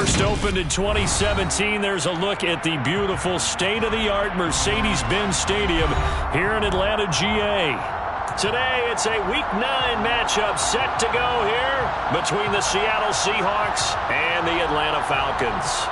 First opened in 2017, there's a look at the beautiful state-of-the-art Mercedes-Benz Stadium here in Atlanta, GA. Today, it's a Week 9 matchup set to go here between the Seattle Seahawks and the Atlanta Falcons.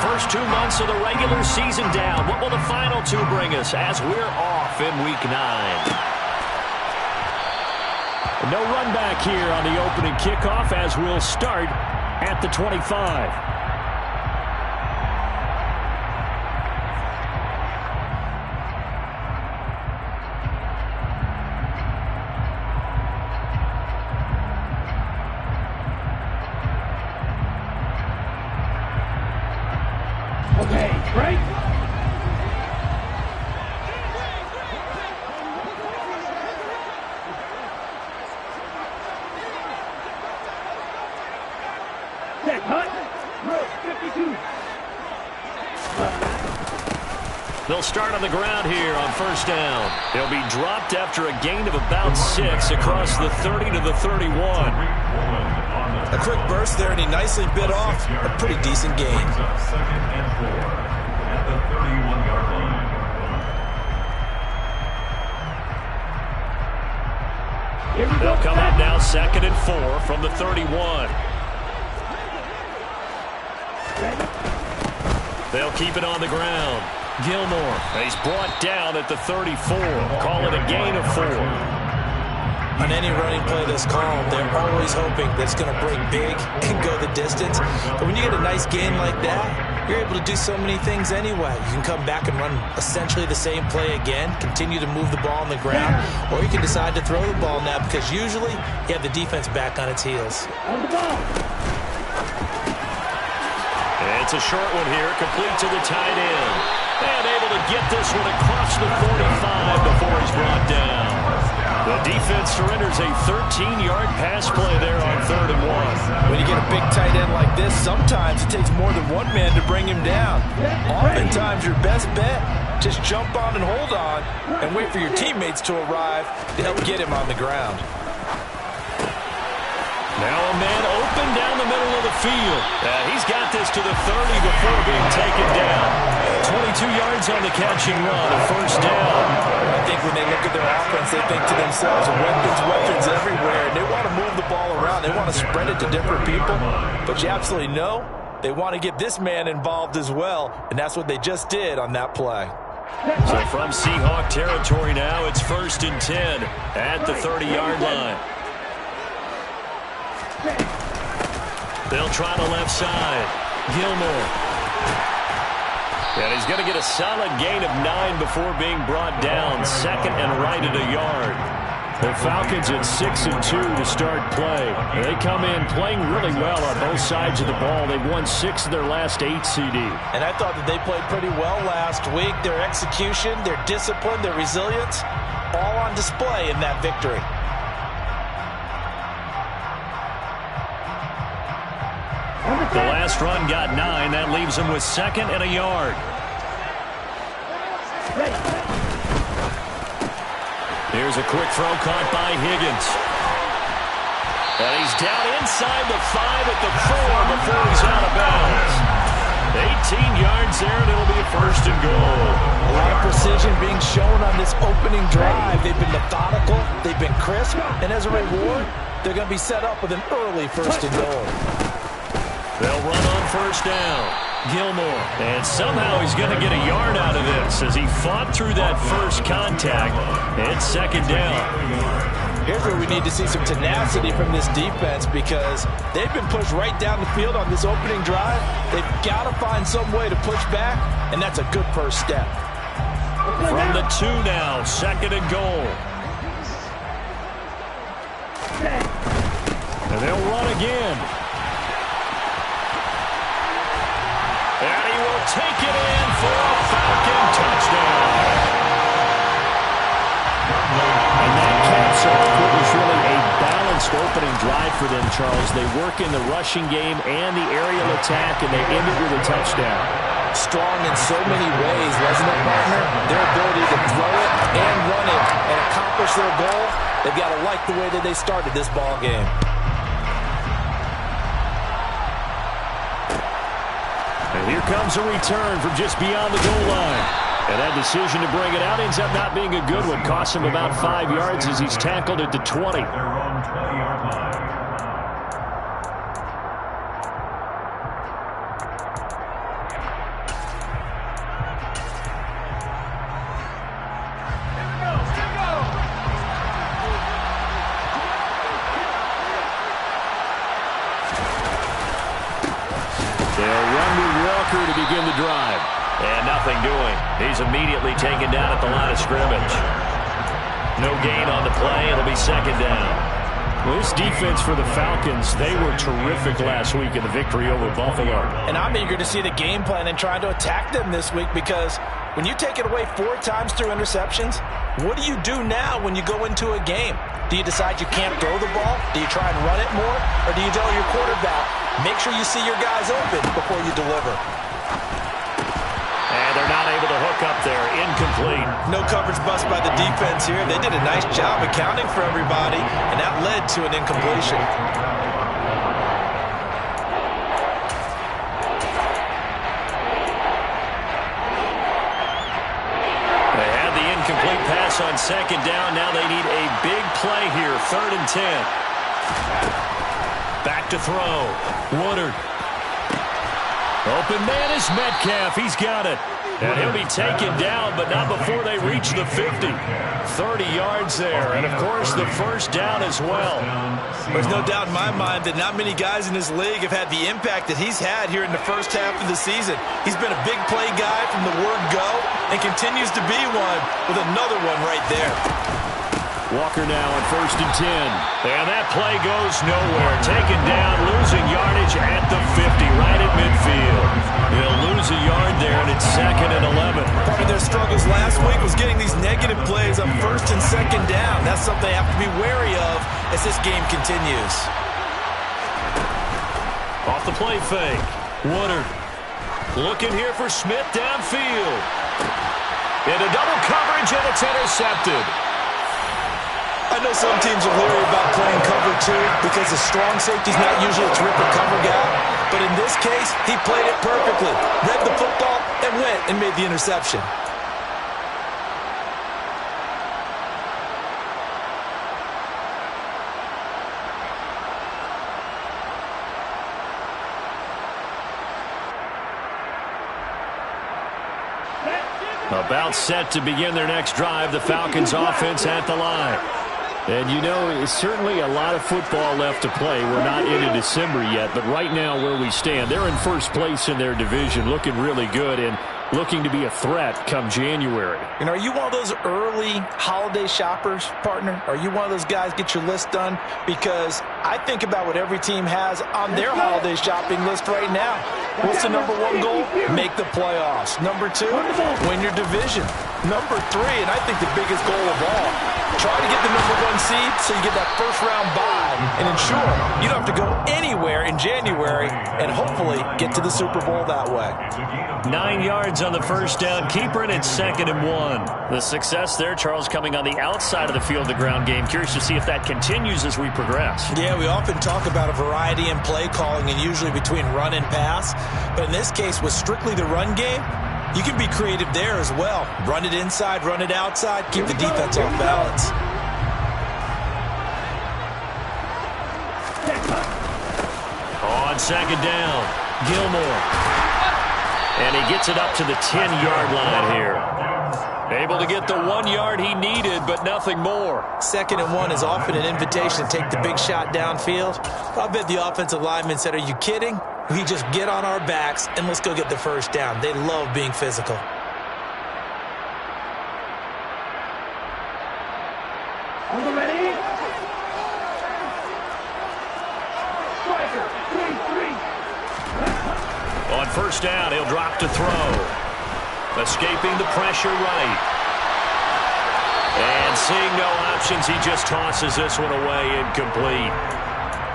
First 2 months of the regular season down. What will the final 2 bring us as we're off in Week 9? No run back here on the opening kickoff as we'll start at the 25. Okay, break. Set, hut. 52. They'll start on the ground here on first down. They'll be dropped after a gain of about 6 across the 30 to the 31. A quick burst there, and he nicely bit off a pretty decent gain. Second and 4 at the 31-yard line. They'll come up now second and 4 from the 31. They'll keep it on the ground. Gilmore, he's brought down at the 34. Call it a gain of 4. On any running play that's called, they're always hoping that it's going to break big and go the distance. But when you get a nice gain like that, you're able to do so many things anyway. You can come back and run essentially the same play again, continue to move the ball on the ground, or you can decide to throw the ball now because usually you have the defense back on its heels. It's a short one here, complete to the tight end. And able to get this one across the 45 before he's brought down. The defense surrenders a 13-yard pass play there on 3rd and 1. When you get a big tight end like this, sometimes it takes more than one man to bring him down. Oftentimes, your best bet, just jump on and hold on and wait for your teammates to arrive to help get him on the ground. Now a man open down the middle of the field. He's got this to the 30 before being taken down. 22 yards on the catch and run, a first down. I think when they look at their offense, they think to themselves, weapons everywhere, and they want to move the ball around. They want to spread it to different people, but you absolutely know they want to get this man involved as well, and that's what they just did on that play. So from Seahawk territory now, it's 1st and 10 at the 30-yard line. They'll try the left side. Gilmore. And he's going to get a solid gain of 9 before being brought down. 2nd and right at a yard. The Falcons at 6 and 2 to start play. They come in playing really well on both sides of the ball. They've won 6 of their last 8 CD. And I thought that they played pretty well last week. Their execution, their discipline, their resilience, all on display in that victory. The last run got 9. That leaves him with 2nd and a yard. Here's a quick throw caught by Higgins. And he's down inside the 5 at the 4 before he's out of bounds. 18 yards there, and it'll be a 1st and goal. A lot of precision being shown on this opening drive. They've been methodical, they've been crisp, and as a reward, they're going to be set up with an early 1st and goal. They'll run on 1st down. Gilmore. And somehow he's going to get a yard out of this as he fought through that first contact. It's 2nd down. Here's where we need to see some tenacity from this defense because they've been pushed right down the field on this opening drive. They've got to find some way to push back, and that's a good first step. From the 2 now, 2nd and goal. And they'll run again. And he will take it in for a Falcon touchdown. And that caps off what was really a balanced opening drive for them, Charles. They work in the rushing game and the aerial attack, and they end it with a touchdown. Strong in so many ways, wasn't it, partner? Their ability to throw it and run it and accomplish their goal, they've got to like the way that they started this ball game. And here comes a return from just beyond the goal line. And that decision to bring it out ends up not being a good one. Costs him about 5 yards as he's tackled at the 20. Their own 20-yard line. They'll run with Walker to begin the drive. And nothing doing. He's immediately taken down at the line of scrimmage. No gain on the play. It'll be second down. Well, this defense for the Falcons, they were terrific last week in the victory over Buffalo. And I'm eager to see the game plan and trying to attack them this week, because when you take it away 4 times through interceptions, what do you do now when you go into a game? Do you decide you can't throw the ball? Do you try and run it more? Or do you tell your quarterback, make sure you see your guys open before you deliver? And they're not able to hook up there. Incomplete. No coverage bust by the defense here. They did a nice job accounting for everybody, and that led to an incompletion. They had the incomplete pass on second down. Now they need a big play here. 3rd and 10. Back to throw. Woodard. Open man is Metcalf. He's got it. And he'll be taken down, but not before they reach the 50. 30 yards there. And, of course, the first down as well. There's no doubt in my mind that not many guys in this league have had the impact that he's had here in the first half of the season. He's been a big play guy from the word go and continues to be one with another one right there. Walker now on 1st and 10. And that play goes nowhere. Taken down, losing yardage at the 50, right at midfield. He'll lose a yard there, and it's 2nd and 11. Part of their struggles last week was getting these negative plays on 1st and 2nd down. That's something they have to be wary of as this game continues. Off the play fake. Woodard looking here for Smith downfield. Into double coverage, and it's intercepted. I know some teams are leery about playing cover 2 because the strong safety's not usually a terrific cover guy. But in this case, he played it perfectly. Read the football and went and made the interception. About set to begin their next drive, the Falcons offense at the line. And, you know, it's certainly a lot of football left to play. We're not into December yet, but right now where we stand, they're in first place in their division, looking really good and looking to be a threat come January. And are you one of those early holiday shoppers, partner? Are you one of those guys get your list done? Because I think about what every team has on their holiday shopping list right now. What's the number 1 goal? Make the playoffs. Number 2, win your division. Number 3, and I think the biggest goal of all, try to get the number 1 seed so you get that first-round bye and ensure you don't have to go anywhere in January and hopefully get to the Super Bowl that way. 9 yards on the first down. Keeper, and it's 2nd and 1. The success there, Charles, coming on the outside of the field, the ground game. Curious to see if that continues as we progress. Yeah, we often talk about a variety in play calling and usually between run and pass. But in this case, with strictly the run game, you can be creative there as well. Run it inside, run it outside, keep the defense off balance. On 2nd down, Gilmore. And he gets it up to the 10-yard line here. Able to get the 1 yard he needed, but nothing more. 2nd and 1 is often an invitation to take the big shot downfield. I bet the offensive lineman said, are you kidding? We just get on our backs and let's go get the first down. They love being physical. On the ready? Striker, 3-3. On 1st down, he'll drop to throw. Escaping the pressure right. And seeing no options, he just tosses this one away incomplete.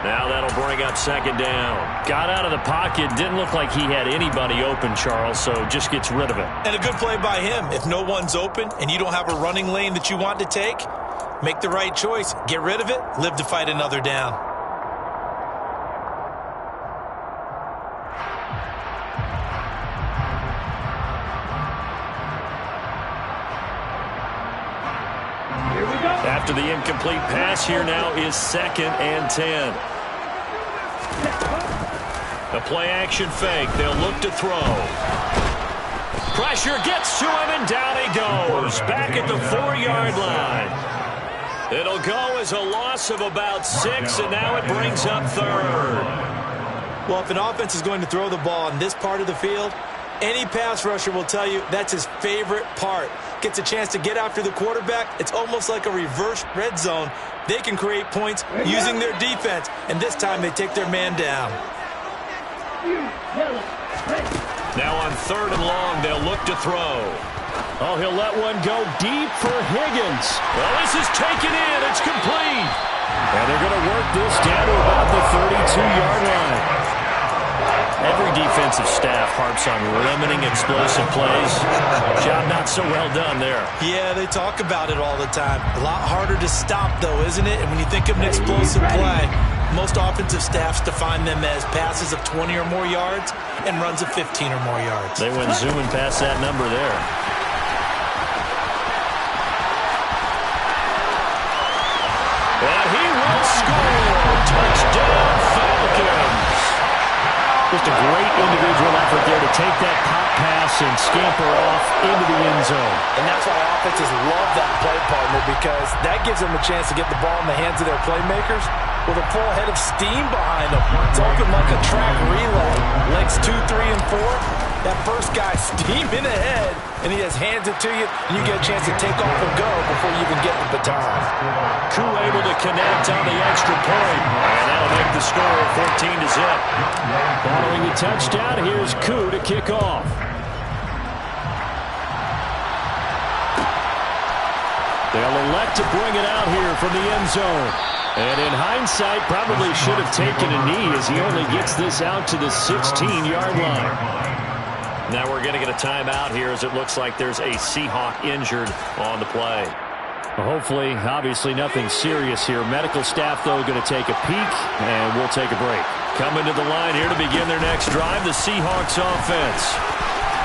Now that'll bring up second down. Got out of the pocket. Didn't look like he had anybody open, Charles, so just gets rid of it. And a good play by him. If no one's open and you don't have a running lane that you want to take, make the right choice. Get rid of it. Live to fight another down. After the incomplete pass, here now is 2nd and 10. A play-action fake. They'll look to throw. Pressure gets to him, and down he goes. Back at the 4-yard line. It'll go as a loss of about 6, and now it brings up 3rd. Well, if an offense is going to throw the ball in this part of the field, any pass rusher will tell you that's his favorite part. Gets a chance to get after the quarterback. It's almost like a reverse red zone. They can create points using their defense, and this time they take their man down. Now on 3rd and long, they'll look to throw. Oh, he'll let one go deep for Higgins. Well, this is taken in. It's complete. And they're going to work this down to about the 32-yard line. Every defensive staff harps on limiting explosive plays. Job not so well done there. Yeah, they talk about it all the time. A lot harder to stop, though, isn't it? And when you think of an explosive play, most offensive staffs define them as passes of 20 or more yards and runs of 15 or more yards. They went zooming past that number there. And he will score. Touchdown, Falcons. Just a great individual effort there to take that pop pass and scamper off into the end zone. And that's why offenses love that play partner, because that gives them a chance to get the ball in the hands of their playmakers with a full head of steam behind them. It's open like a track relay. Legs 2, 3, and 4. That first guy steaming ahead, and he just hands it to you, and you get a chance to take off and go before you even get the baton. Koo able to connect on the extra point. And that'll make the score 14-0. Following the touchdown, here's Koo to kick off. They'll elect to bring it out here from the end zone. And in hindsight, probably should have taken a knee as he only gets this out to the 16-yard line. Now we're going to get a timeout here as it looks like there's a Seahawk injured on the play. Well, hopefully, obviously nothing serious here. Medical staff, though, going to take a peek, and we'll take a break. Coming to the line here to begin their next drive, the Seahawks offense.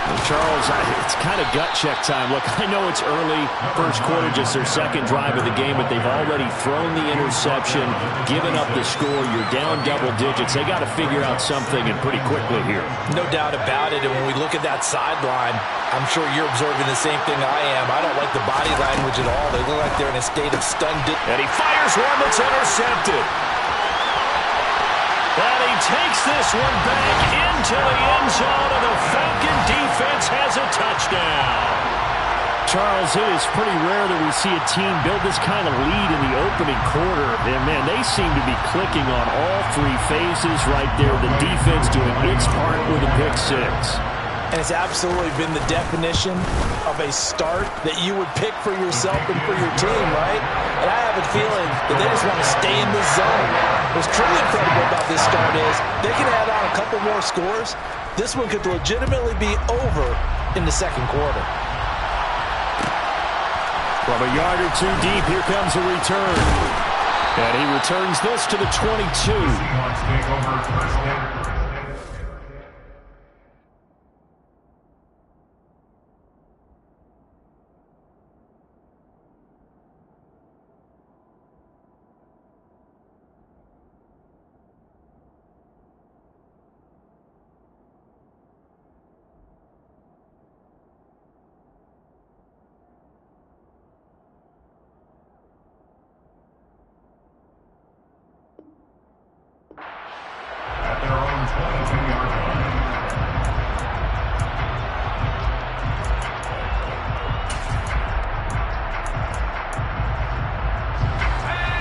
Well, Charles, it's kind of gut check time. Look, I know it's early, first quarter, just their second drive of the game, but they've already thrown the interception, given up the score. You're down double digits. They got to figure out something, and pretty quickly here. No doubt about it, and when we look at that sideline, I'm sure you're observing the same thing I am. I don't like the body language at all. They look like they're in a state of stunned. And he fires one that's intercepted. And he takes this one back into the end zone, and the Falcon defense has a touchdown. Charles, it is pretty rare that we see a team build this kind of lead in the opening quarter. And, man, they seem to be clicking on all three phases right there. The defense doing its part with a pick six. And it's absolutely been the definition of a start that you would pick for yourself and for your team, right? And I have a feeling that they just want to stay in this zone. What's truly incredible about this start is they can add on a couple more scores. This one could legitimately be over in the second quarter. From a yard or two deep, here comes a return. And he returns this to the 22. Seahawks take over first down. At their own 22-yard line.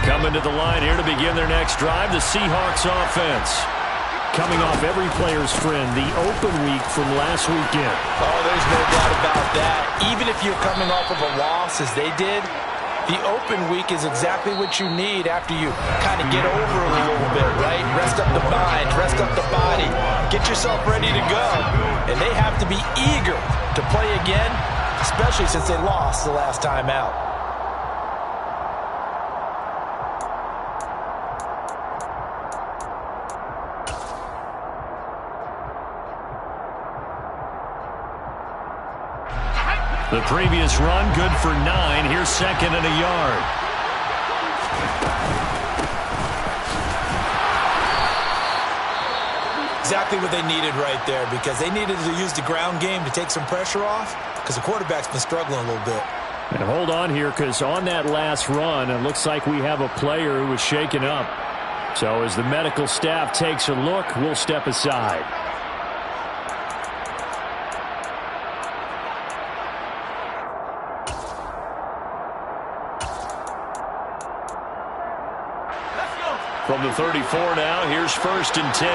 Coming to the line here to begin their next drive, the Seahawks offense. Coming off every player's friend, the open week from last weekend. Oh, there's no doubt about that. Even if you're coming off of a loss, as they did, The open week is exactly what you need after you kind of get over it a little bit, right? Rest up the mind, rest up the body, get yourself ready to go. And they have to be eager to play again, especially since they lost the last time out. The previous run, good for 9. Here's second and a yard. Exactly what they needed right there, because they needed to use the ground game to take some pressure off, because the quarterback's been struggling a little bit. And hold on here, because on that last run, it looks like we have a player who was shaken up. So as the medical staff takes a look, we'll step aside. From the 34 now, here's first and 10.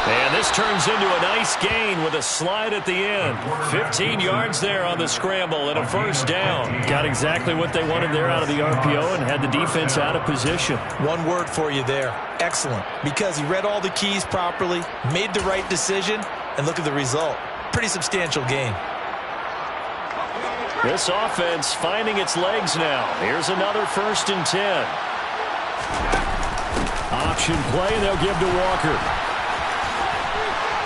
And this turns into a nice gain with a slide at the end. 15 yards there on the scramble and a first down. Got exactly what they wanted there out of the RPO and had the defense out of position. One word for you there, excellent, because he read all the keys properly, made the right decision, and look at the result. Pretty substantial gain. This offense finding its legs now. Here's another first and 10. Option play, and they'll give to Walker.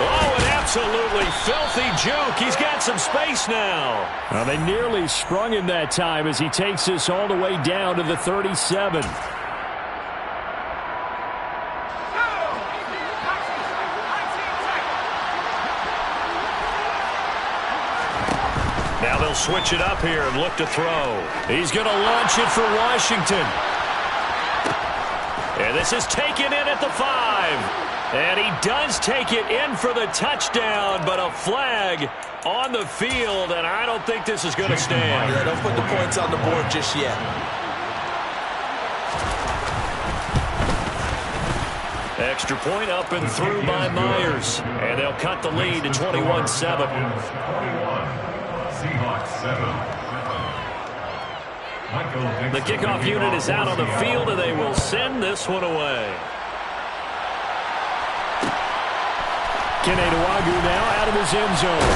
Oh, an absolutely filthy juke. He's got some space now. Well, they nearly sprung him that time as he takes this all the way down to the 37. Now they'll switch it up here and look to throw. He's going to launch it for Washington. And this is taken in at the 5. And he does take it in for the touchdown, but a flag on the field, and I don't think this is going to stand. Yeah, don't put the points on the board just yet. Extra point up and through by Myers. And they'll cut the lead to 21-7. The kickoff unit is out on the field, and they will send this one away. Keneduagu now out of his end zone.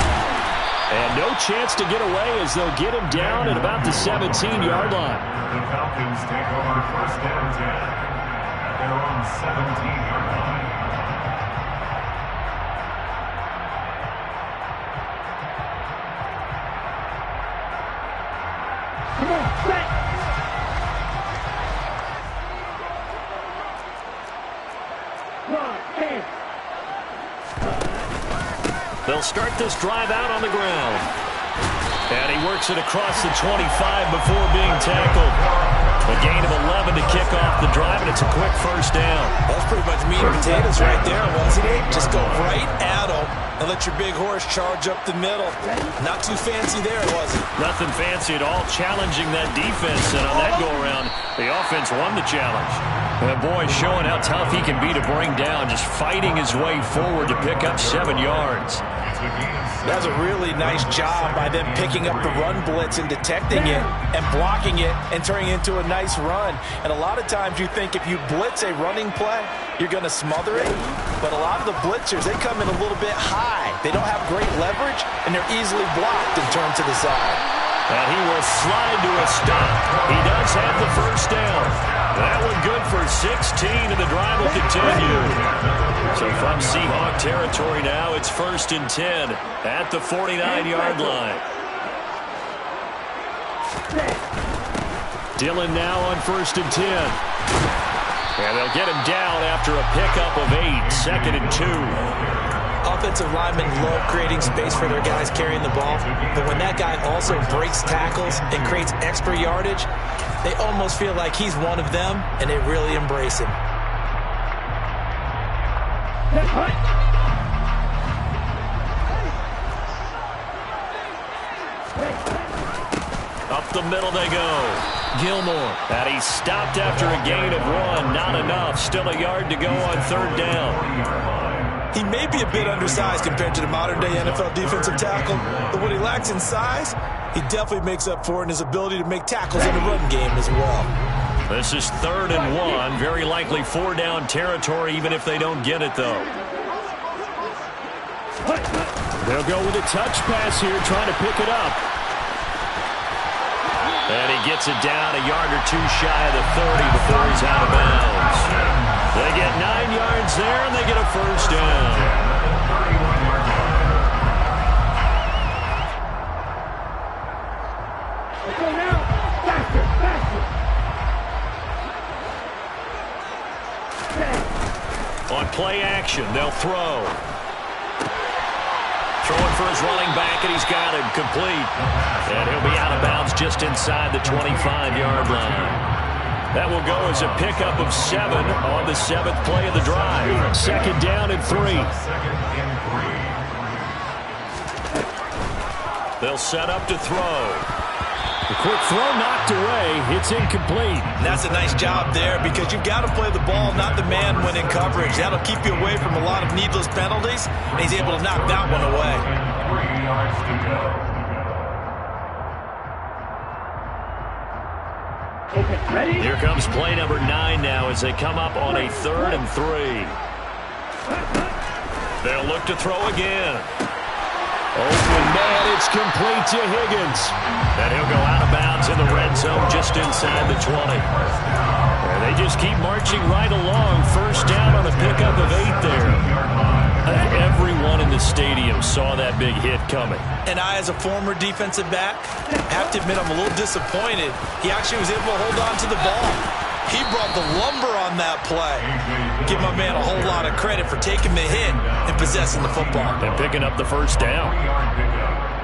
And no chance to get away as they'll get him down at about the 17-yard line. The Falcons take over first down 10 at their own 17-yard line. Come on, set. They'll start this drive out on the ground. And he works it across the 25 before being tackled. A gain of 11 to kick off the drive, and it's a quick first down. That's pretty much meat and potatoes right there, wasn't it? Just go right at him and let your big horse charge up the middle. Not too fancy there, was it? Nothing fancy at all, challenging that defense. And on that go-around, the offense won the challenge. And boy, showing how tough he can be to bring down, just fighting his way forward to pick up 7 yards. That was a really nice job by them picking up the run blitz and detecting it and blocking it and turning it into a nice run. And a lot of times you think if you blitz a running play, you're going to smother it. But a lot of the blitzers, they come in a little bit high. They don't have great leverage, and they're easily blocked and turned to the side. And he will slide to a stop. He does have the first down. That one good for 16, and the drive will continue. So from Seahawk territory now, it's first and 10 at the 49-yard line. Dillon now on first and 10. And they'll get him down after a pickup of 8, second and 2. Offensive linemen love creating space for their guys carrying the ball, but when that guy also breaks tackles and creates extra yardage, they almost feel like he's one of them, and they really embrace him. Up the middle they go. Gilmore. And he stopped after a gain of 1. Not enough. Still a yard to go on third down. He may be a bit undersized compared to the modern-day NFL defensive tackle, but what he lacks in size, he definitely makes up for it in his ability to make tackles in the run game as well. This is 3rd and 1. Very likely 4-down territory, even if they don't get it, though. They'll go with a touch pass here, trying to pick it up. And he gets it down a yard or 2 shy of the 30 before he's out of bounds. They get 9 yards there, and they get a 1st down. Let's go now. Faster, faster. On play action, they'll throw. Throwing for his running back, and he's got him complete. And he'll be out of bounds just inside the 25-yard line. That will go as a pickup of 7 on the 7th play of the drive. 2nd down and 3. They'll set up to throw. The quick throw knocked away. It's incomplete. And that's a nice job there because you've got to play the ball, not the man when in coverage. That'll keep you away from a lot of needless penalties, and he's able to knock that one away. 3 yards to go. Okay, ready? Here comes play number 9 now as they come up on a 3rd and 3. They'll look to throw again. Open man, it's complete to Higgins. And he'll go out of bounds in the red zone just inside the 20. And they just keep marching right along. 1st down on a pickup of 8 there. Everyone in the stadium saw that big hit coming. And I, as a former defensive back, have to admit I'm a little disappointed. He actually was able to hold on to the ball. He brought the lumber on that play. Give my man a whole lot of credit for taking the hit and possessing the football. And picking up the 1st down.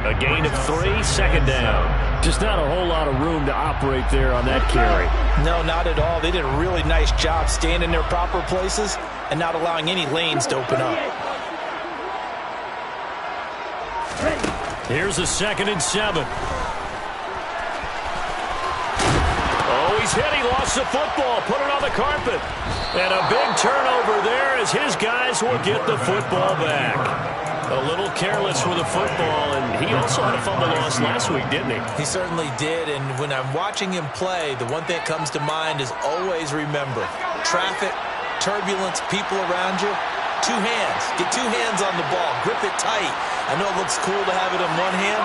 A gain of 3, 2nd down. Just not a whole lot of room to operate there on that carry. No, not at all. They did a really nice job staying in their proper places and not allowing any lanes to open up. Here's a 2nd and 7. Oh, he's hit. He lost the football. Put it on the carpet. And a big turnover there as his guys will get the football back. A little careless with the football, and he also had a fumble loss last week, didn't he? He certainly did, and when I'm watching him play, the one thing that comes to mind is always remember, traffic, turbulence, people around you, 2 hands. Get 2 hands on the ball. Grip it tight. I know it looks cool to have it in one hand.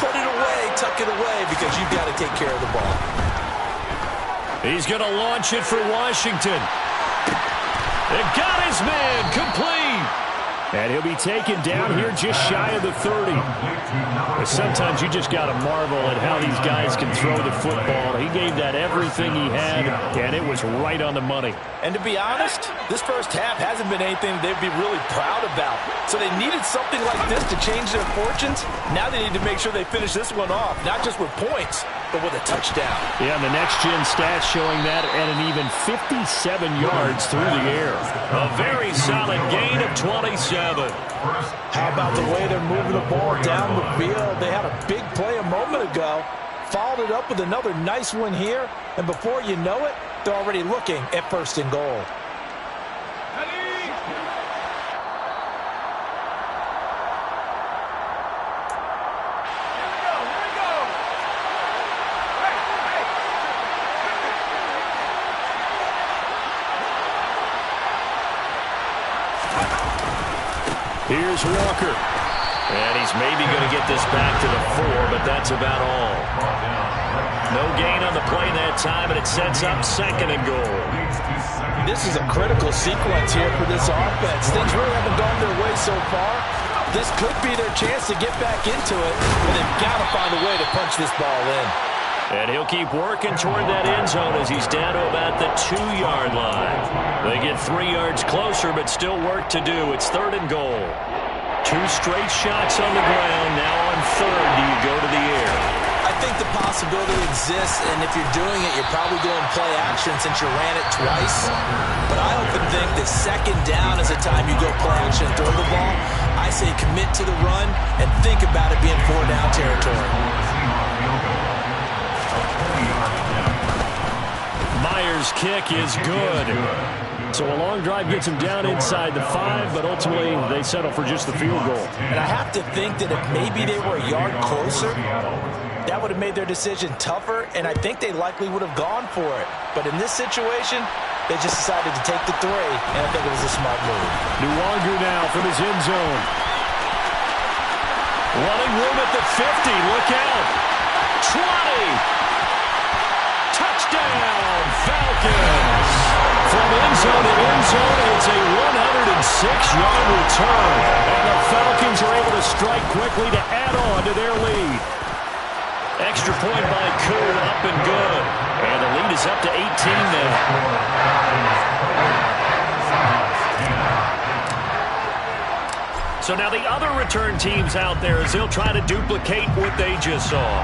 Put it away, tuck it away, because you've got to take care of the ball. He's going to launch it for Washington. It got his man complete. And he'll be taken down here just shy of the 30. But sometimes you just got to marvel at how these guys can throw the football. He gave that everything he had, and it was right on the money. And to be honest, this first half hasn't been anything they'd be really proud about. So they needed something like this to change their fortunes. Now they need to make sure they finish this one off, not just with points, but with a touchdown. Yeah, and the next-gen stats showing that at an even 57 yards through the air. A very solid gain of 27. How about the way they're moving the ball down the field? They had a big play a moment ago, followed it up with another nice one here, and before you know it, they're already looking at 1st and goal. Here's Walker. And he's maybe going to get this back to the 4, but that's about all. No gain on the play that time, and it sets up 2nd and goal. This is a critical sequence here for this offense. Things really haven't gone their way so far. This could be their chance to get back into it, but they've got to find a way to punch this ball in. And he'll keep working toward that end zone as he's down to about the 2-yard line. They get 3 yards closer, but still work to do. It's 3rd and goal. 2 straight shots on the ground. Now on 3rd, do you go to the air? I think the possibility exists, and if you're doing it, you're probably going play action since you ran it twice. But I often think that 2nd down is the time you go play action and throw the ball. I say commit to the run and think about it being 4-down territory. Myers' kick is good. So a long drive gets them down inside the 5, but ultimately they settle for just the field goal. And I have to think that if maybe they were a yard closer, that would have made their decision tougher, and I think they likely would have gone for it. But in this situation, they just decided to take the 3, and I think it was a smart move. Nwangu now from his end zone. Running room at the 50. Look out. 20. Touchdown, Falcons. From end zone to end zone, it's a 106-yard return. And the Falcons are able to strike quickly to add on to their lead. Extra point by Koo, up and good. And the lead is up to 18 now. So now the other return teams out there as they'll try to duplicate what they just saw.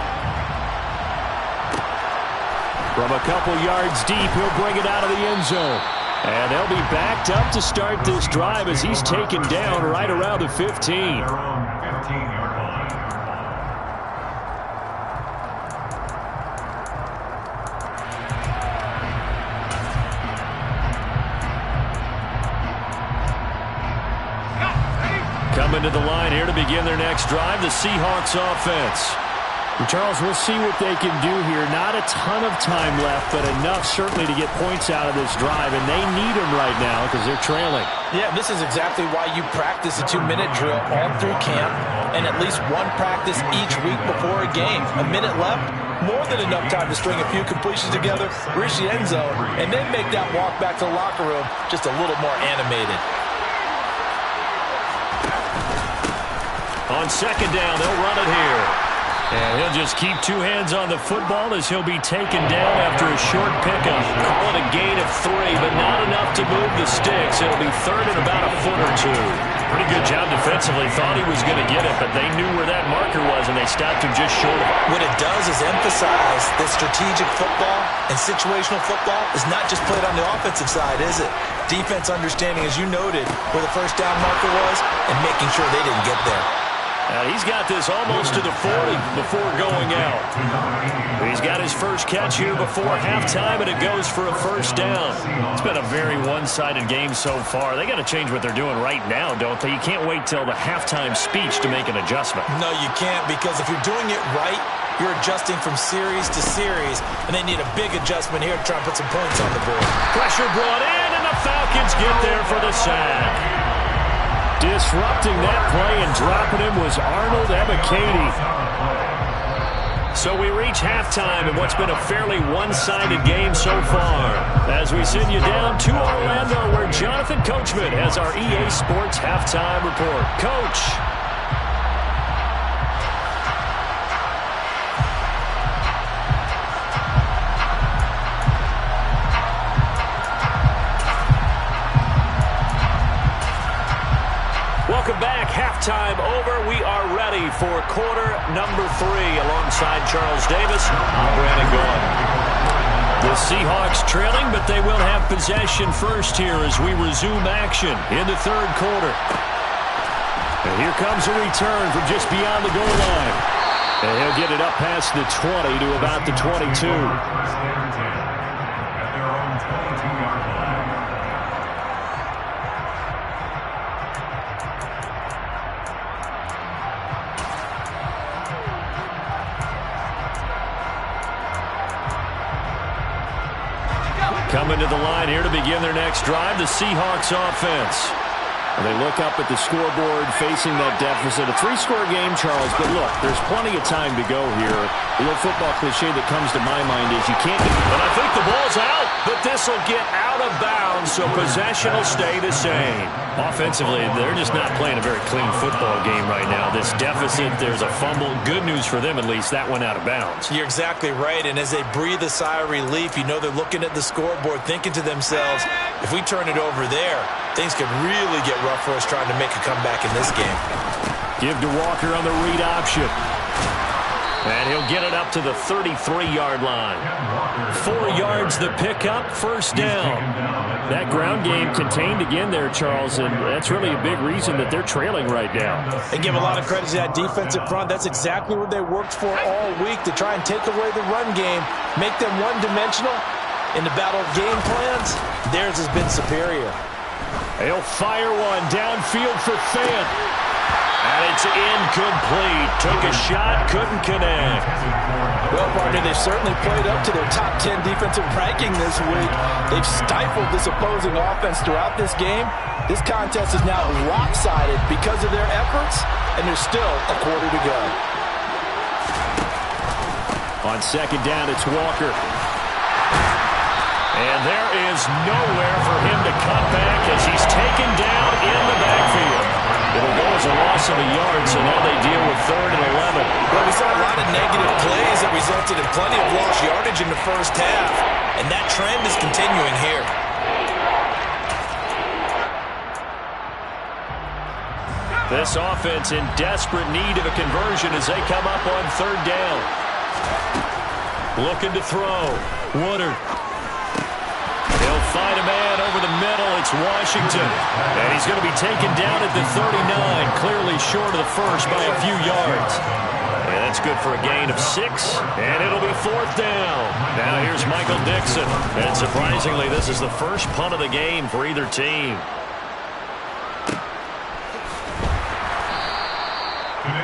From a couple yards deep, he'll bring it out of the end zone. And they'll be backed up to start this drive as he's taken down right around the 15. Their own 15-yard line. Coming to the line here to begin their next drive, the Seahawks offense. And Charles, we'll see what they can do here. Not a ton of time left, but enough certainly to get points out of this drive, and they need them right now because they're trailing. Yeah, this is exactly why you practice a 2-minute drill all through camp and at least one practice each week before a game. A minute left, more than enough time to string a few completions together, reach the end zone, and then make that walk back to the locker room just a little more animated. On second down, they'll run it here. And he'll just keep two hands on the football as he'll be taken down after a short pickup. Call it a gain of 3, but not enough to move the sticks. It'll be third and about a foot or 2. Pretty good job defensively. Thought he was going to get it, but they knew where that marker was, and they stopped him just short of it. What it does is emphasize that strategic football and situational football is not just played on the offensive side, is it? Defense understanding, as you noted, where the first down marker was and making sure they didn't get there. And he's got this almost to the 40 before going out. He's got his first catch here before halftime, and it goes for a first down. It's been a very one-sided game so far. They got to change what they're doing right now, don't they? You can't wait till the halftime speech to make an adjustment. No, you can't, because if you're doing it right, you're adjusting from series to series, and they need a big adjustment here to try and put some points on the board. Pressure brought in, and the Falcons get there for the sack. Disrupting that play and dropping him was Arnold Ebiketie. So we reach halftime in what's been a fairly one-sided game so far. As we send you down to Orlando, where Jonathan Coachman has our EA Sports halftime report. Coach. Welcome back. Halftime over. We are ready for quarter number 3 alongside Charles Davis. I'm Brandon Gaudin. The Seahawks trailing, but they will have possession first here as we resume action in the third quarter. And here comes a return from just beyond the goal line. And he'll get it up past the 20 to about the 22. At their own 22-yard line. Coming to the line here to begin their next drive, the Seahawks offense. And they look up at the scoreboard facing that deficit. A 3-score game, Charles, but look, there's plenty of time to go here. The old football cliche that comes to my mind is you can't get... And I think the ball's out, but this will get out of bounds, so possession will stay the same. Offensively, they're just not playing a very clean football game right now. This deficit, there's a fumble. Good news for them, at least, that went out of bounds. You're exactly right, and as they breathe a sigh of relief, you know they're looking at the scoreboard, thinking to themselves, if we turn it over there, things could really get rough for us trying to make a comeback in this game. Give to Walker on the read option. And he'll get it up to the 33-yard line. 4 yards the pickup, first down. That ground game contained again there, Charles, and that's really a big reason that they're trailing right now. They give a lot of credit to that defensive front. That's exactly what they worked for all week, to try and take away the run game, make them one-dimensional, In the battle of game plans, theirs has been superior. He'll fire one downfield for Fant. And it's incomplete. Took a shot, couldn't connect. Well, partner, they've certainly played up to their top 10 defensive ranking this week. They've stifled this opposing offense throughout this game. This contest is now lopsided because of their efforts, and there's still a quarter to go. On second down, it's Walker. And there is nowhere for him to cut back as he's taken down in the backfield. It'll go as a loss of a yard, so now they deal with 3rd and 11. Well, we saw a lot of negative plays that resulted in plenty of lost yardage in the first half, and that trend is continuing here. This offense in desperate need of a conversion as they come up on 3rd down. Looking to throw. Woodard. He'll find a man over the middle. It's Washington. And he's going to be taken down at the 39, clearly short of the first by a few yards. And that's good for a gain of 6, and it'll be 4th down. Now here's Michael Dixon. And surprisingly, this is the first punt of the game for either team.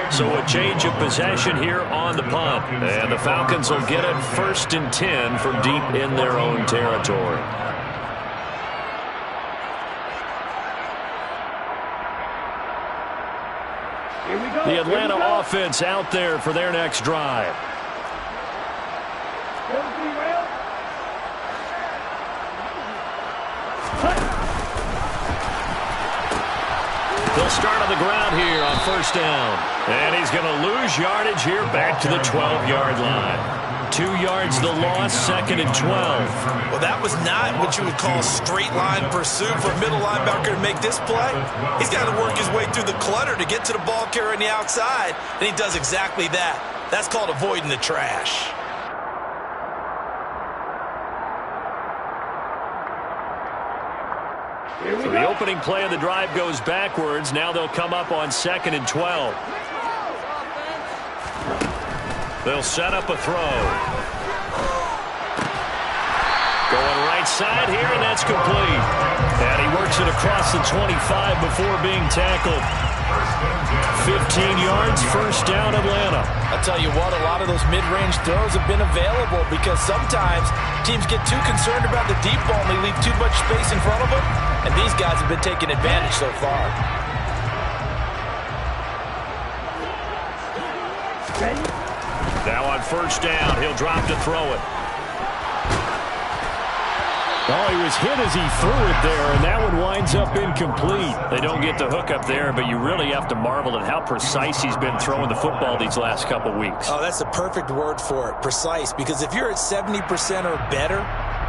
So a change of possession here on the punt. And the Falcons will get it 1st and 10 from deep in their own territory. Here we go. The Atlanta offense out there for their next drive. They'll start on the ground here on 1st down. And he's going to lose yardage here back to the 12-yard line. 2 yards the loss, 2nd and 12. Well, that was not what you would call straight line pursuit for a middle linebacker to make this play. He's got to work his way through the clutter to get to the ball carrier on the outside, and he does exactly that. That's called avoiding the trash. So the opening play of the drive goes backwards. Now they'll come up on 2nd and 12. They'll set up a throw. Going right side here, and that's complete. And he works it across the 25 before being tackled. 15 yards, 1st down Atlanta. I'll tell you what, a lot of those mid-range throws have been available because sometimes teams get too concerned about the deep ball and they leave too much space in front of them, and these guys have been taking advantage so far. Now on 1st down, he'll drop to throw it. Oh, he was hit as he threw it there, and that one winds up incomplete. They don't get the hook up there, but you really have to marvel at how precise he's been throwing the football these last couple weeks. Oh, that's the perfect word for it, precise, because if you're at 70% or better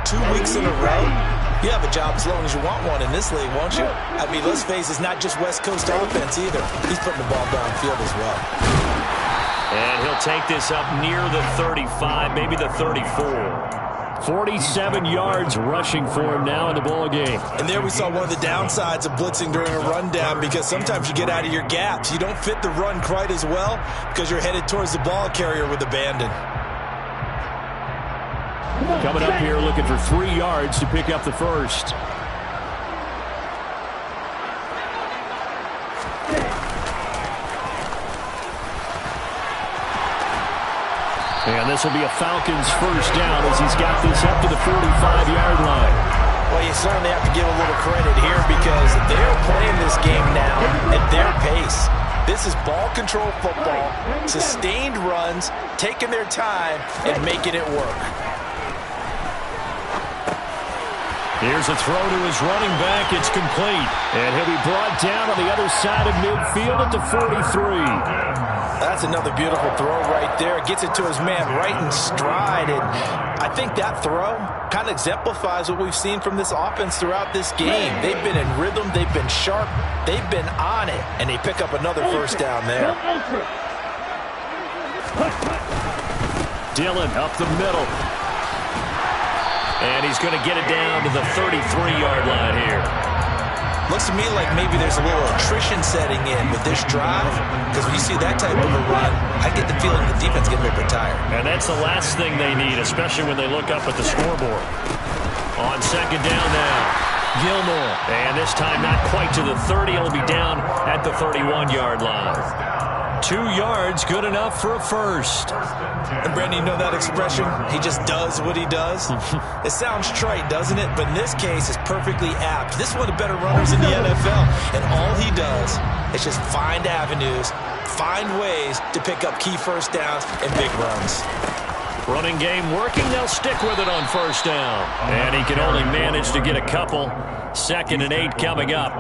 2 weeks in a row, you have a job as long as you want one in this league, won't you? I mean, let's face it, it's not just West Coast offense either. He's putting the ball downfield as well. And he'll take this up near the 35, maybe the 34. 47 yards rushing for him now in the ball game. And there we saw one of the downsides of blitzing during a rundown, because sometimes you get out of your gaps. You don't fit the run quite as well because you're headed towards the ball carrier with abandon. Coming up here looking for 3 yards to pick up the first. And this will be a Falcons 1st down as he's got this up to the 45-yard line. Well, you certainly have to give a little credit here because they're playing this game now at their pace. This is ball control football, sustained runs, taking their time, and making it work. Here's a throw to his running back. It's complete. And he'll be brought down on the other side of midfield at the 43. That's another beautiful throw right there. Gets it to his man right in stride. And I think that throw kind of exemplifies what we've seen from this offense throughout this game. They've been in rhythm. They've been sharp. They've been on it. And they pick up another 1st down there. Dillon up the middle. And he's going to get it down to the 33-yard line here. Looks to me like maybe there's a little attrition setting in with this drive, because when you see that type of a run, I get the feeling the defense getting a little bit tired. And that's the last thing they need, especially when they look up at the scoreboard. On second down now, Gilmore. And this time not quite to the 30. It'll be down at the 31-yard line. 2 yards, good enough for a first. And Brandon, you know that expression? He just does what he does. It sounds trite, doesn't it? But in this case, it's perfectly apt. This is one of the better runners in the NFL. And all he does is just find avenues, find ways to pick up key first downs and big runs. Running game working. They'll stick with it on first down. And he can only manage to get a couple. 2nd and 8 coming up.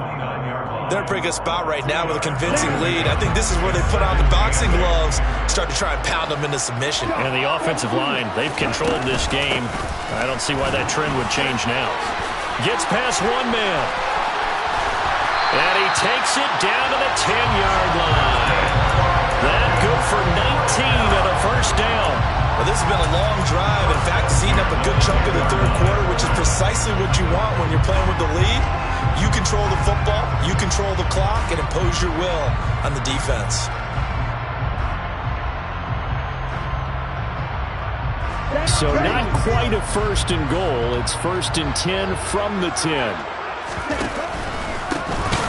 They're in a pretty good spot right now with a convincing lead. I think this is where they put on the boxing gloves, start to try and pound them into submission. And the offensive line, they've controlled this game. I don't see why that trend would change now. Gets past one man. And he takes it down to the 10-yard line. That good for 19 and a first down. Well, this has been a long drive. In fact, it's eaten up a good chunk of the third quarter, which is precisely what you want when you're playing with the lead. You control the football, you control the clock, and impose your will on the defense. So not quite a first and goal. It's 1st and 10 from the 10.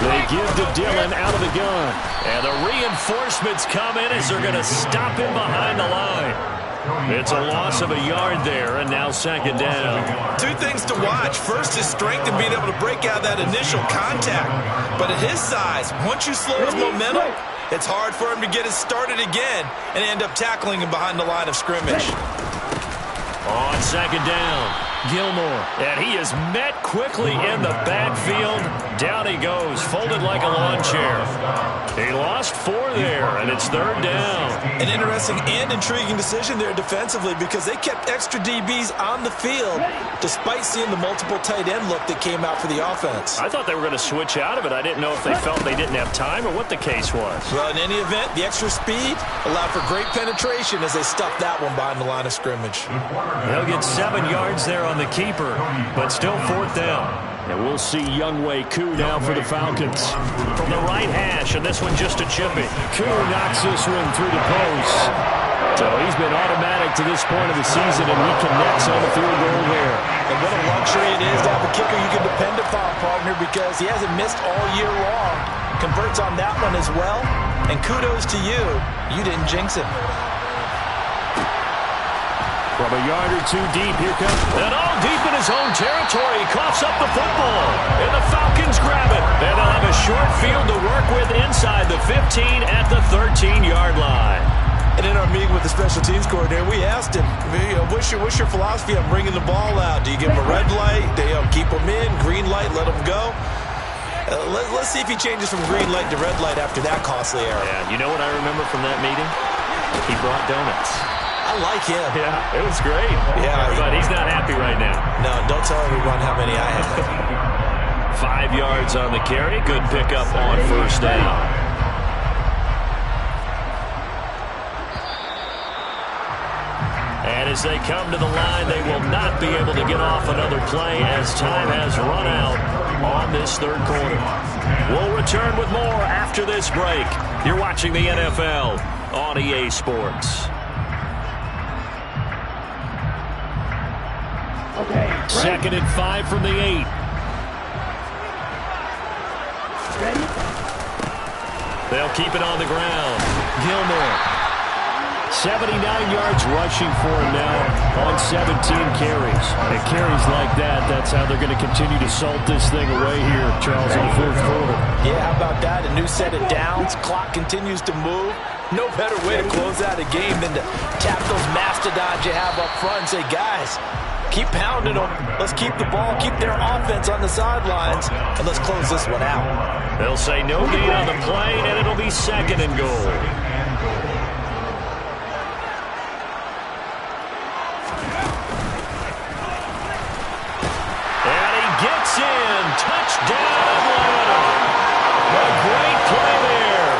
They give to Dillon out of the gun. And the reinforcements come in as they're going to stop him behind the line. It's a loss of a yard there, and now 2nd down. 2 things to watch. First is strength and being able to break out that initial contact. But at his size, once you slow his momentum, it's hard for him to get it started again and end up tackling him behind the line of scrimmage. On 2nd down, Gilmore. And he is met quickly in the backfield. Down he goes, folded like a lawn chair. He lost 4 there, and it's 3rd down. An interesting and intriguing decision there defensively, because they kept extra DBs on the field despite seeing the multiple tight end look that came out for the offense. I thought they were going to switch out of it. I didn't know if they felt they didn't have time or what the case was. Well, in any event, the extra speed allowed for great penetration as they stuffed that one behind the line of scrimmage. They'll get 7 yards there on the keeper, but still 4th down. And we'll see Younghoe Koo now for the Falcons. From the right hash, and this one just a chippy. Koo knocks this one through the post. So he's been automatic to this point of the season, and he connects on the field goal there. And what a luxury it is to have a kicker you can depend upon, partner, because he hasn't missed all year long. Converts on that one as well. And kudos to you. You didn't jinx him. From a yard or 2 deep, here comes. And all deep in his own territory, he coughs up the football. And the Falcons grab it. And they'll have a short field to work with inside the 15 at the 13-yard line. And in our meeting with the special teams coordinator, we asked him, what's your philosophy on bringing the ball out? Do you give him a red light? Do you keep him in? Green light, let him go? Let's see if he changes from green light to red light after that costly error. Yeah, you know what I remember from that meeting? He brought donuts. I like him. Yeah, it was great. Yeah, but he's not happy right now. No, don't tell everyone how many I have. 5 yards on the carry. Good pickup on first down. And as they come to the line, they will not be able to get off another play as time has run out on this 3rd quarter. We'll return with more after this break. You're watching the NFL on EA Sports. Okay. 2nd and 5 from the 8. Ready? They'll keep it on the ground. Gilmore. 79 yards rushing for him now on 17 carries. And carries like that, that's how they're going to continue to salt this thing away here, Charles, in the 4th quarter. Yeah, how about that? A new set of downs. Clock continues to move. No better way to close out a game than to tap those mastodons you have up front and say, guys, keep pounding them. Let's keep the ball, keep their offense on the sidelines, and let's close this one out. They'll say no gain on the play, and it'll be 2nd and goal. And he gets in. Touchdown, Atlanta. A great play there.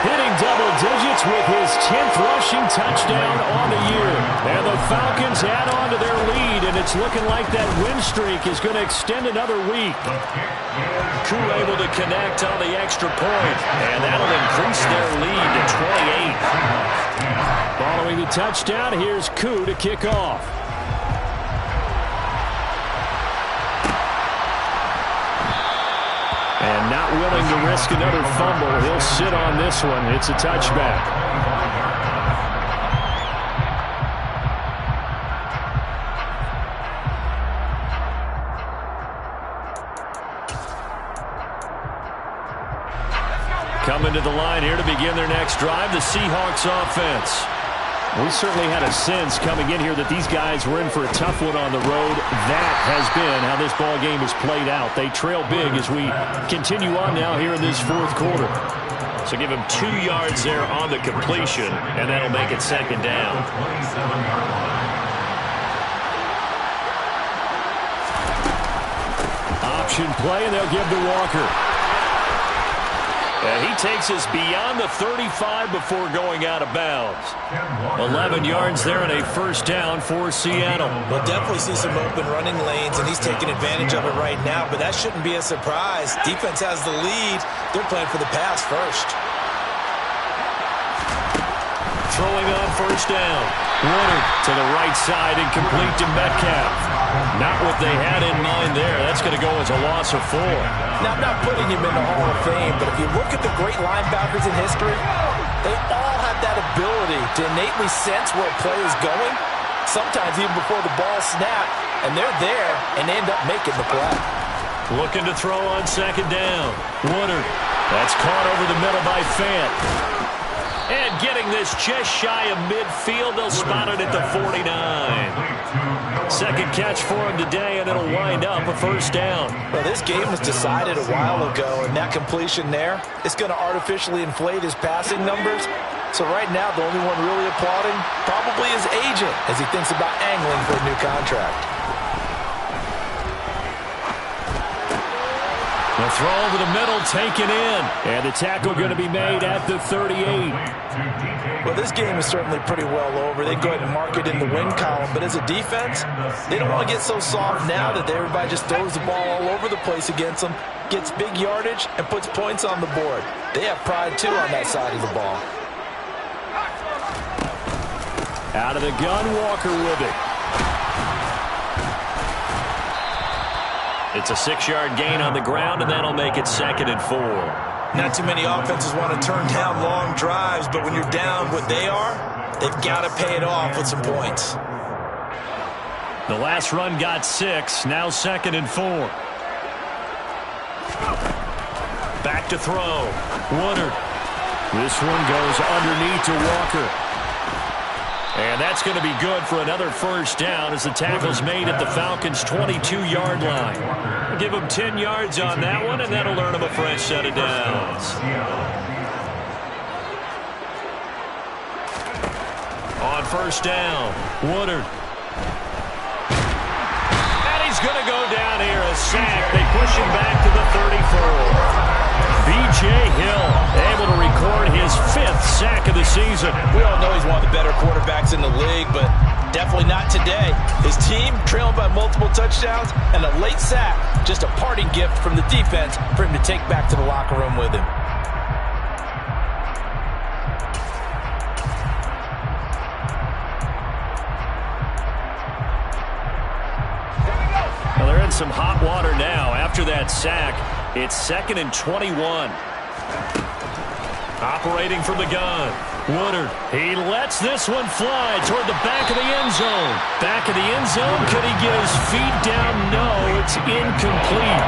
Hitting double digits with his his 10th rushing touchdown on the year. And the Falcons add on to their lead, and it's looking like that win streak is going to extend another week. Koo able to connect on the extra point, and that'll increase their lead to 28. Following the touchdown, here's Koo to kick off. And not willing to risk another fumble, he'll sit on this one. It's a touchback. Coming to the line here to begin their next drive, the Seahawks offense. We certainly had a sense coming in here that these guys were in for a tough one on the road. That has been how this ball game has played out. They trail big as we continue on now here in this fourth quarter. So give him 2 yards there on the completion, and that'll make it second down. Option play, and they'll give to Walker. And he takes us beyond the 35 before going out of bounds. 11 yards there and a first down for Seattle. We'll definitely see some open running lanes, and he's taking advantage of it right now, but that shouldn't be a surprise. Defense has the lead. They're playing for the pass first. Throwing on first down. Woodard to the right side and complete to Metcalf. Not what they had in mind there. That's going to go as a loss of 4. Now, I'm not putting him in the Hall of Fame, but if you look at the great linebackers in history, they all have that ability to innately sense where a play is going, sometimes even before the ball snaps, and they're there and end up making the play. Looking to throw on second down. Woodard. That's caught over the middle by Fant. And getting this just shy of midfield, they'll spot it at the 49. Second catch for him today, and it'll wind up a first down. Well, this game was decided a while ago, and that completion there is going to artificially inflate his passing numbers. So right now, the only one really applauding probably his agent as he thinks about angling for a new contract. The throw over the middle, taken in. And the tackle going to be made at the 38. Well, this game is certainly pretty well over. They go ahead and mark it in the win column. But as a defense, they don't want to get so soft now that everybody just throws the ball all over the place against them, gets big yardage, and puts points on the board. They have pride, too, on that side of the ball. Out of the gun, Walker with it. It's a 6-yard gain on the ground, and that'll make it 2nd and 4. Not too many offenses want to turn down long drives, but when you're down what they are, they've got to pay it off with some points. The last run got 6, now 2nd and 4. Back to throw. Woodard. This one goes underneath to Walker. And that's going to be good for another first down as the tackle's made at the Falcons' 22-yard line. We'll give them 10 yards on that one, and that'll earn them a fresh set of downs. On first down, Woodard. And he's going to go down here, a sack. They push him back to the 34. B.J. Hill able to record his 5th sack of the season. We all know he's one of the better quarterbacks in the league, but definitely not today. His team trailing by multiple touchdowns and a late sack. Just a parting gift from the defense for him to take back to the locker room with him. Well, they're in some hot water now after that sack. It's 2nd and 21. Operating from the gun. Woodard. He lets this one fly toward the back of the end zone. Back of the end zone. Could he get his feet down? No, it's incomplete.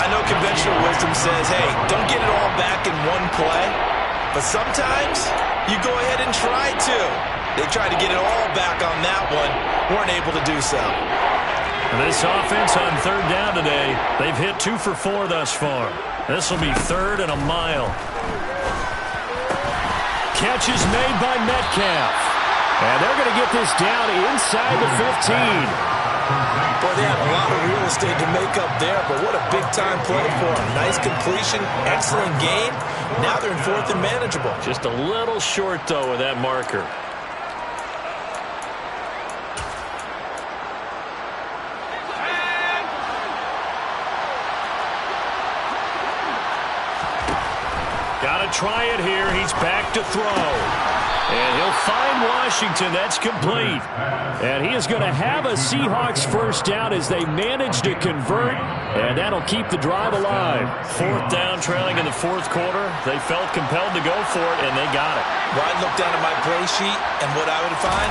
I know conventional wisdom says, hey, don't get it all back in one play. But sometimes you go ahead and try to. They tried to get it all back on that one. Weren't able to do so. This offense on 3rd down today, they've hit 2 for 4 thus far. This will be 3rd and a mile. Catch is made by Metcalf. And they're going to get this down inside the 15. Boy, they had a lot of real estate to make up there, but what a big-time play for them. Nice completion, excellent gain. Now they're in 4th and manageable. Just a little short, though, of that marker. Got to try it here. He's back to throw. And he'll find Washington. That's complete. And he is going to have a Seahawks first down as they manage to convert. And that'll keep the drive alive. 4th down, trailing in the 4th quarter. They felt compelled to go for it, and they got it. Well, I'd look down at my play sheet, and what I would find,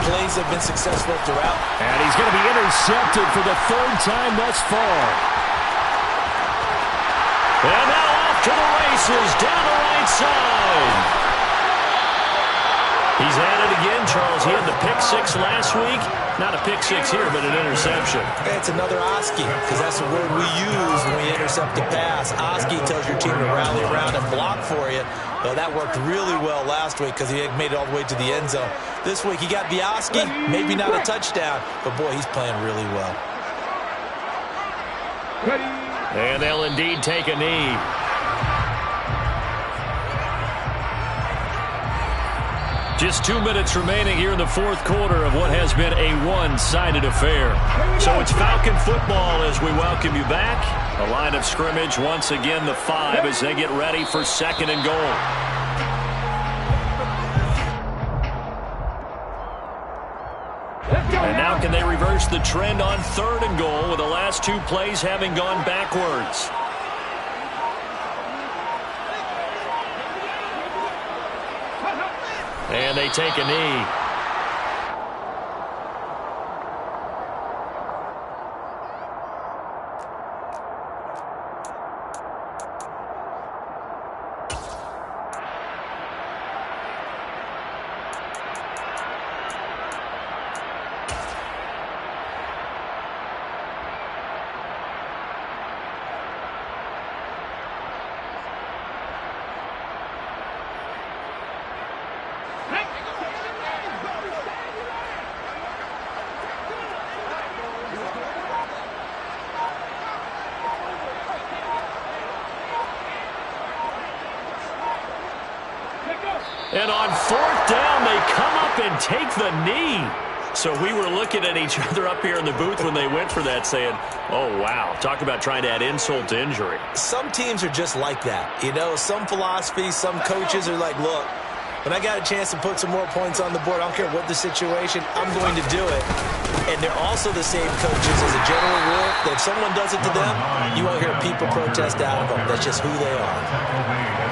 plays have been successful throughout. And he's going to be intercepted for the 3rd time thus far. And now off to the races down the right side. He's at it again, Charles. He had the pick 6 last week. Not a pick 6 here, but an interception. It's another Oski, because that's the word we use when we intercept a pass. Oski tells your team to rally around and block for you. Well, that worked really well last week because he had made it all the way to the end zone. This week he got the Oski, maybe not a touchdown, but boy, he's playing really well. And they'll indeed take a knee. Just 2 minutes remaining here in the 4th quarter of what has been a one-sided affair. So it's Falcon football as we welcome you back. The line of scrimmage once again the 5 as they get ready for 2nd and goal. And now can they reverse the trend on 3rd and goal with the last 2 plays having gone backwards? And they take a knee. And on 4th down, they come up and take the knee. So we were looking at each other up here in the booth when they went for that saying, oh, wow, talk about trying to add insult to injury. Some teams are just like that. You know, some philosophies, some coaches are like, look, when I got a chance to put some more points on the board, I don't care what the situation, I'm going to do it. And they're also the same coaches as a general rule that if someone does it to them, you won't hear people protest out of them. That's just who they are.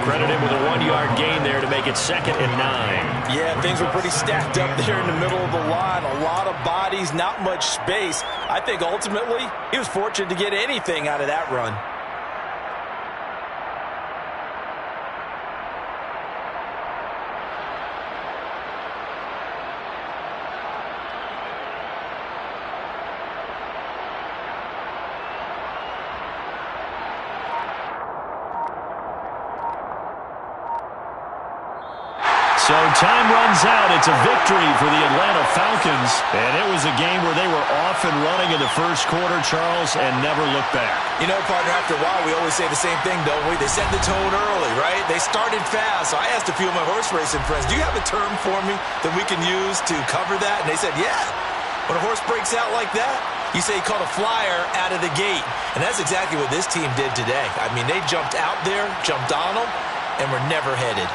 Credited with a 1-yard gain there to make it 2nd and 9. Yeah, things were pretty stacked up there in the middle of the line. A lot of bodies, not much space. I think ultimately he was fortunate to get anything out of that run. So time runs out. It's a victory for the Atlanta Falcons. And it was a game where they were off and running in the 1st quarter, Charles, and never looked back. You know, partner, after a while, we always say the same thing, don't we? They set the tone early, right? They started fast. So I asked a few of my horse racing friends, do you have a term for me that we can use to cover that? And they said, yeah. When a horse breaks out like that, you say he caught a flyer out of the gate. And that's exactly what this team did today. I mean, they jumped out there, jumped on them, and were never headed.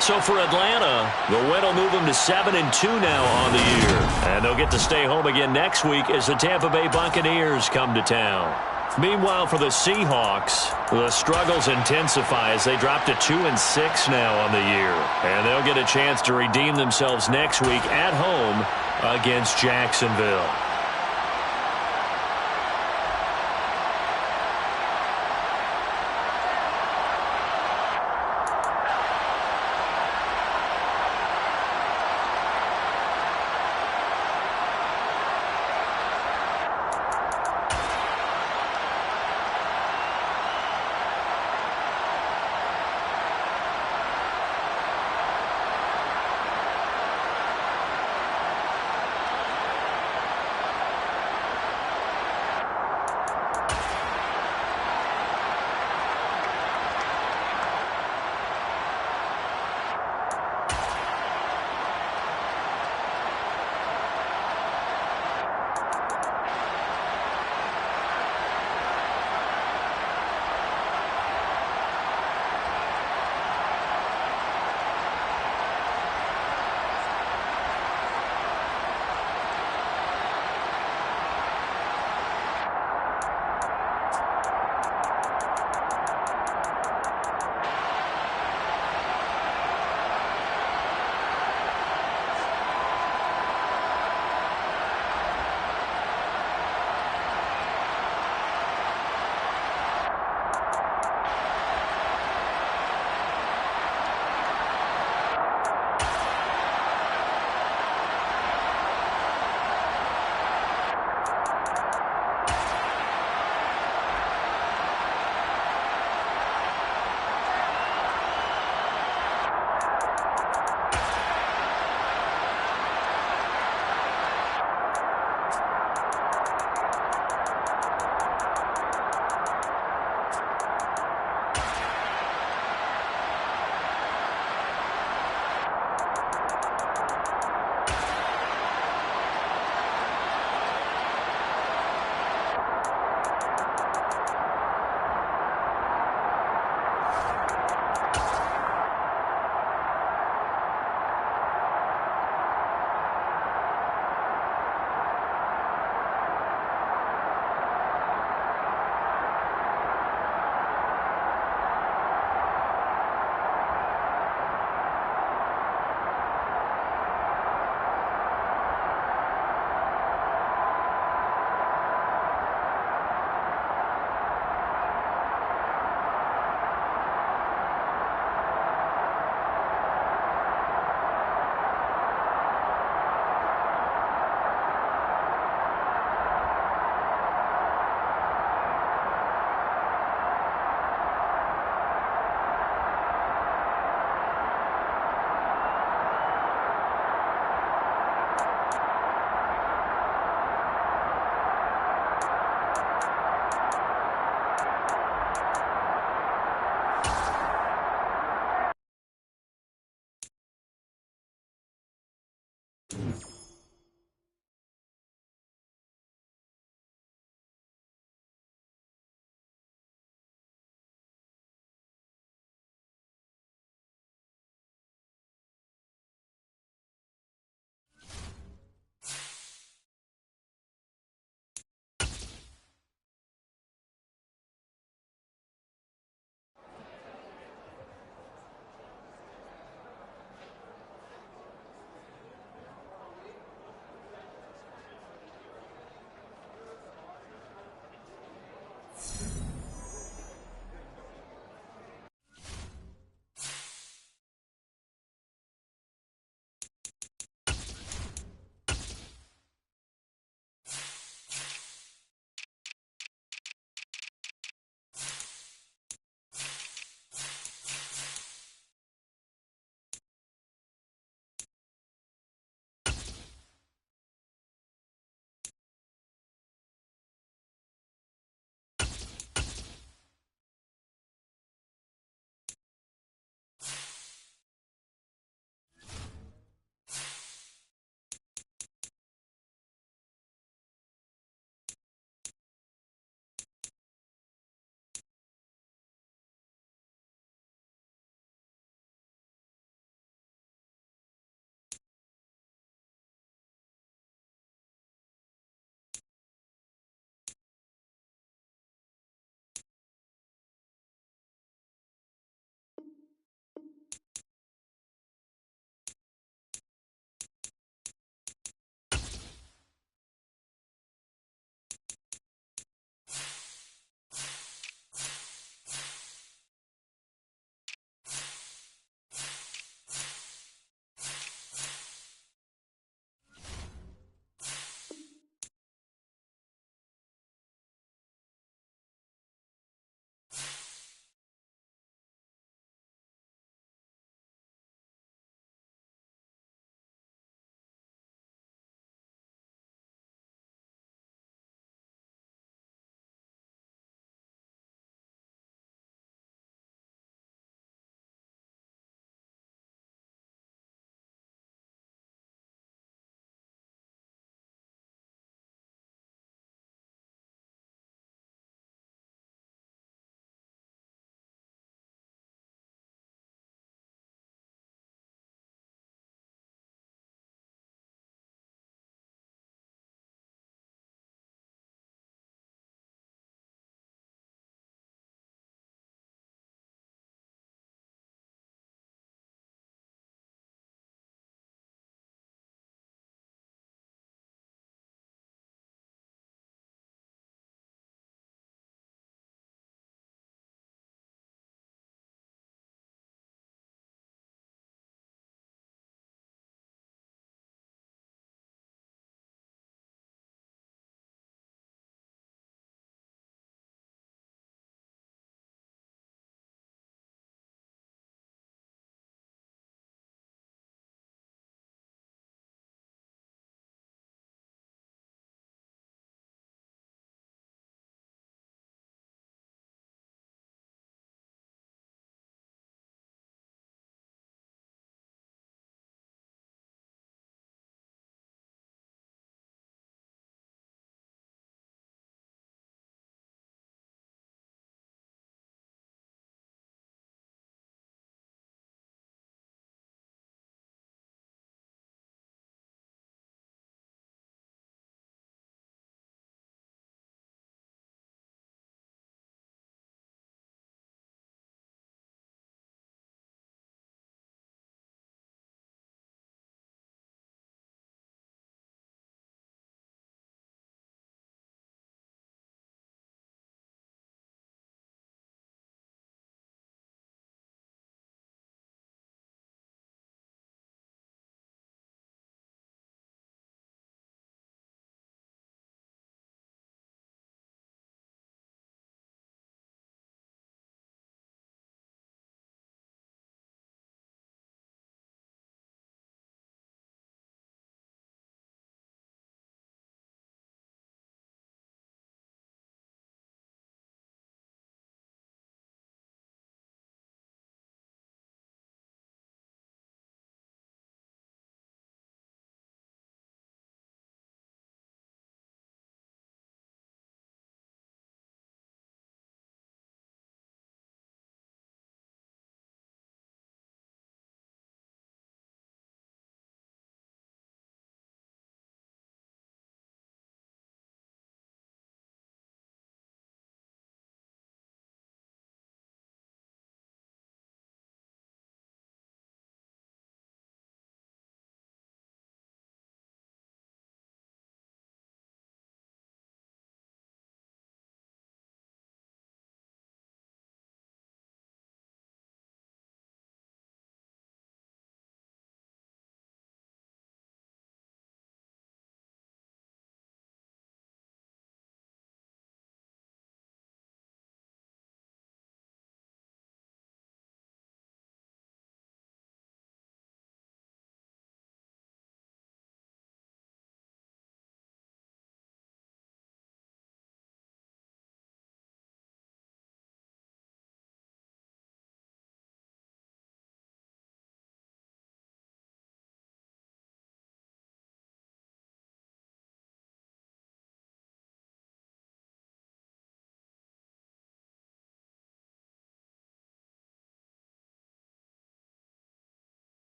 So for Atlanta, the win will move them to 7-2 now on the year. And they'll get to stay home again next week as the Tampa Bay Buccaneers come to town. Meanwhile, for the Seahawks, the struggles intensify as they drop to 2-6 now on the year. And they'll get a chance to redeem themselves next week at home against Jacksonville.